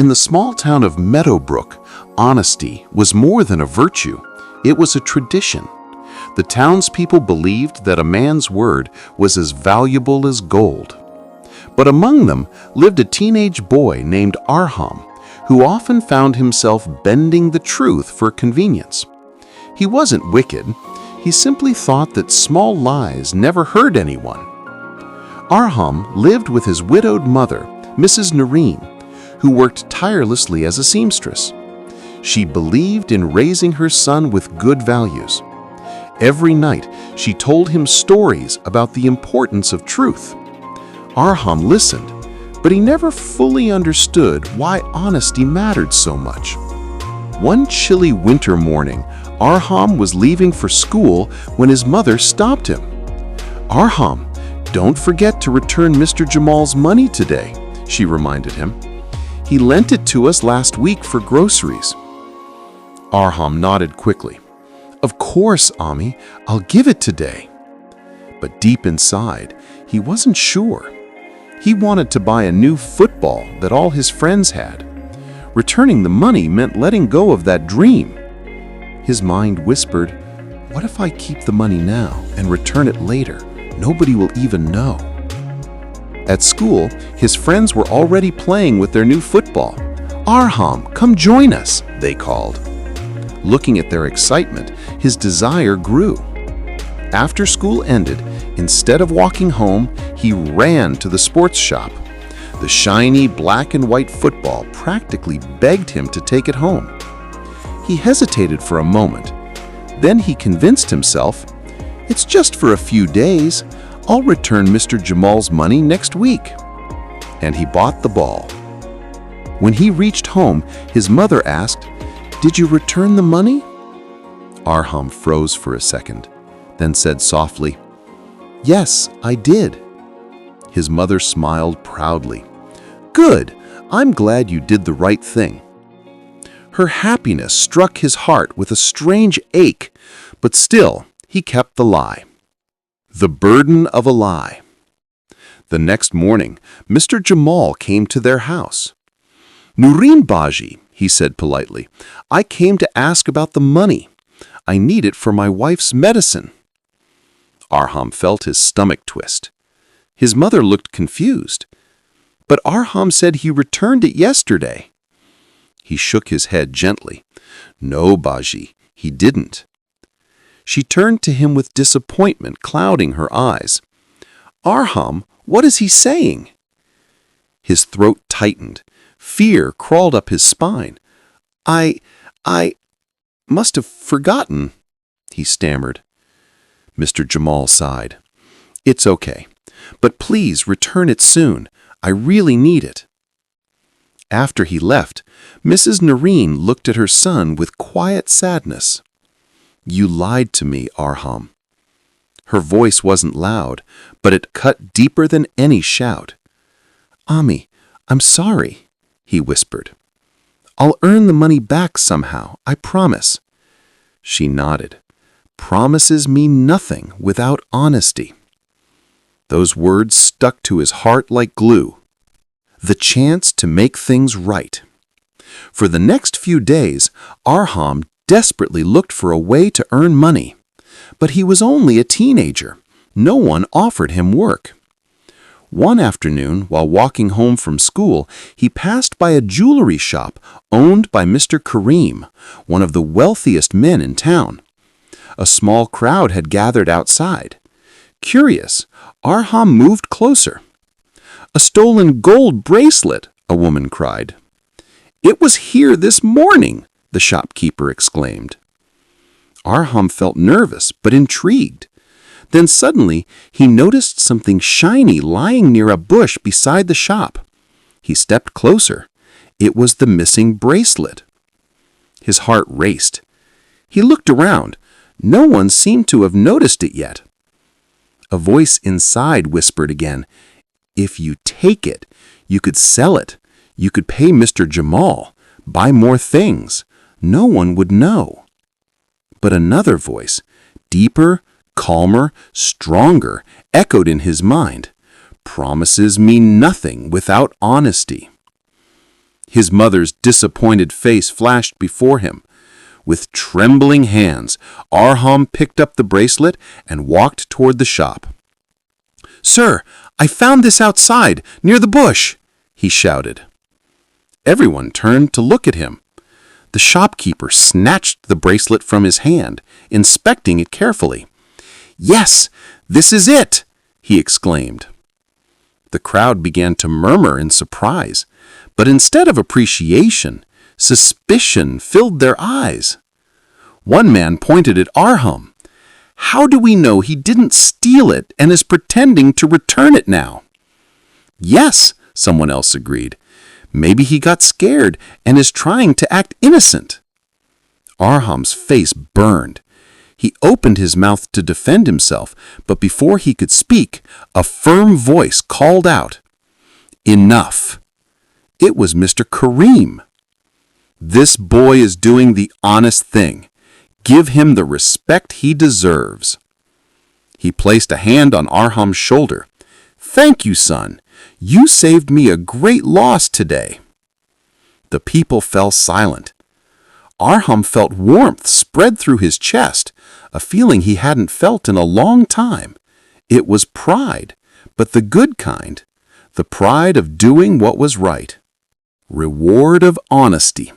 In the small town of Meadowbrook, honesty was more than a virtue. It was a tradition. The townspeople believed that a man's word was as valuable as gold. But among them lived a teenage boy named Arham, who often found himself bending the truth for convenience. He wasn't wicked. He simply thought that small lies never hurt anyone. Arham lived with his widowed mother, Mrs. Noreen, who worked tirelessly as a seamstress. She believed in raising her son with good values. Every night, she told him stories about the importance of truth. Arham listened, but he never fully understood why honesty mattered so much. One chilly winter morning, Arham was leaving for school when his mother stopped him. "Arham, don't forget to return Mr. Jamal's money today," she reminded him. "He lent it to us last week for groceries." Arham nodded quickly. "Of course, Ami, I'll give it today." But deep inside, he wasn't sure. He wanted to buy a new football that all his friends had. Returning the money meant letting go of that dream. His mind whispered, "What if I keep the money now and return it later? Nobody will even know." At school, his friends were already playing with their new football. "Arham, come join us," they called. Looking at their excitement, his desire grew. After school ended, instead of walking home, he ran to the sports shop. The shiny black and white football practically begged him to take it home. He hesitated for a moment. Then he convinced himself, "It's just for a few days. I'll return Mr. Jamal's money next week." And he bought the ball. When he reached home, his mother asked, "Did you return the money?" Arham froze for a second, then said softly, "Yes, I did." His mother smiled proudly. "Good, I'm glad you did the right thing." Her happiness struck his heart with a strange ache, but still, he kept the lie. The burden of a lie. The next morning, Mr. Jamal came to their house. "Noreen Baji," he said politely, "I came to ask about the money. I need it for my wife's medicine." Arham felt his stomach twist. His mother looked confused. "But Arham said he returned it yesterday." He shook his head gently. "No, Baji, he didn't." She turned to him with disappointment clouding her eyes. "Arham, what is he saying?" His throat tightened. Fear crawled up his spine. I must have forgotten," he stammered. Mr. Jamal sighed. "It's okay, but please return it soon. I really need it." After he left, Mrs. Noreen looked at her son with quiet sadness. "You lied to me, Arham." Her voice wasn't loud, but it cut deeper than any shout. "Ami, I'm sorry," he whispered. "I'll earn the money back somehow, I promise." She nodded. Promises mean nothing without honesty. Those words stuck to his heart like glue. The chance to make things right. For the next few days, Arham desperately looked for a way to earn money. But he was only a teenager. No one offered him work. One afternoon, while walking home from school, he passed by a jewelry shop owned by Mr. Kareem, one of the wealthiest men in town. A small crowd had gathered outside. Curious, Arham moved closer. "A stolen gold bracelet," a woman cried. "It was here this morning," the shopkeeper exclaimed. Arham felt nervous but intrigued. Then suddenly, he noticed something shiny lying near a bush beside the shop. He stepped closer. It was the missing bracelet. His heart raced. He looked around. No one seemed to have noticed it yet. A voice inside whispered again, "If you take it, you could sell it. You could pay Mr. Jamal, buy more things. No one would know." But another voice, deeper, calmer, stronger, echoed in his mind. "Promises mean nothing without honesty." His mother's disappointed face flashed before him. With trembling hands, Arham picked up the bracelet and walked toward the shop. "Sir, I found this outside, near the bush," he shouted. Everyone turned to look at him. The shopkeeper snatched the bracelet from his hand, inspecting it carefully. "Yes, this is it!" he exclaimed. The crowd began to murmur in surprise, but instead of appreciation, suspicion filled their eyes. One man pointed at Arham. "How do we know he didn't steal it and is pretending to return it now?" "Yes," someone else agreed. "Maybe he got scared and is trying to act innocent." Arham's face burned. He opened his mouth to defend himself, but before he could speak, a firm voice called out, "Enough!" It was Mr. Kareem. "This boy is doing the honest thing. Give him the respect he deserves." He placed a hand on Arham's shoulder. "Thank you, son. You saved me a great loss today." The people fell silent. Arham felt warmth spread through his chest, a feeling he hadn't felt in a long time. It was pride, but the good kind, the pride of doing what was right. Reward of honesty.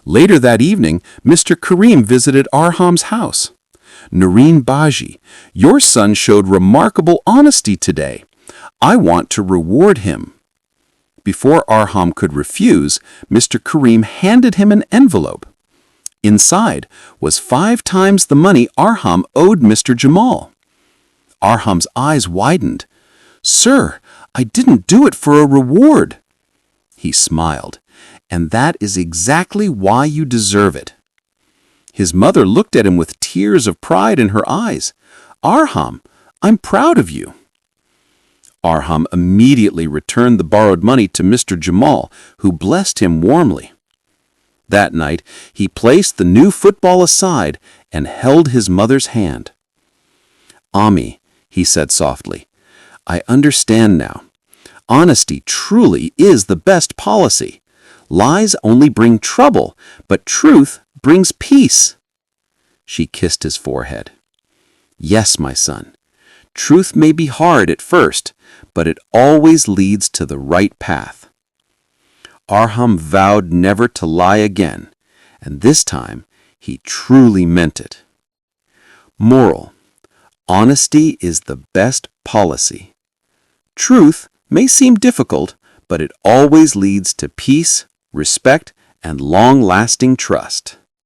Later that evening, Mr. Kareem visited Arham's house. "Noreen Baji, your son showed remarkable honesty today. I want to reward him." Before Arham could refuse, Mr. Kareem handed him an envelope. Inside was 5 times the money Arham owed Mr. Jamal. Arham's eyes widened. "Sir, I didn't do it for a reward." He smiled. "And that is exactly why you deserve it." His mother looked at him with tears of pride in her eyes. "Arham, I'm proud of you." Arham immediately returned the borrowed money to Mr. Jamal, who blessed him warmly. That night, he placed the new football aside and held his mother's hand. "Ami," he said softly, "I understand now. Honesty truly is the best policy. Lies only bring trouble, but truth brings peace." She kissed his forehead. "Yes, my son. Truth may be hard at first, but it always leads to the right path." Arham vowed never to lie again, and this time he truly meant it. Moral: honesty is the best policy. Truth may seem difficult, but it always leads to peace, respect, and long-lasting trust.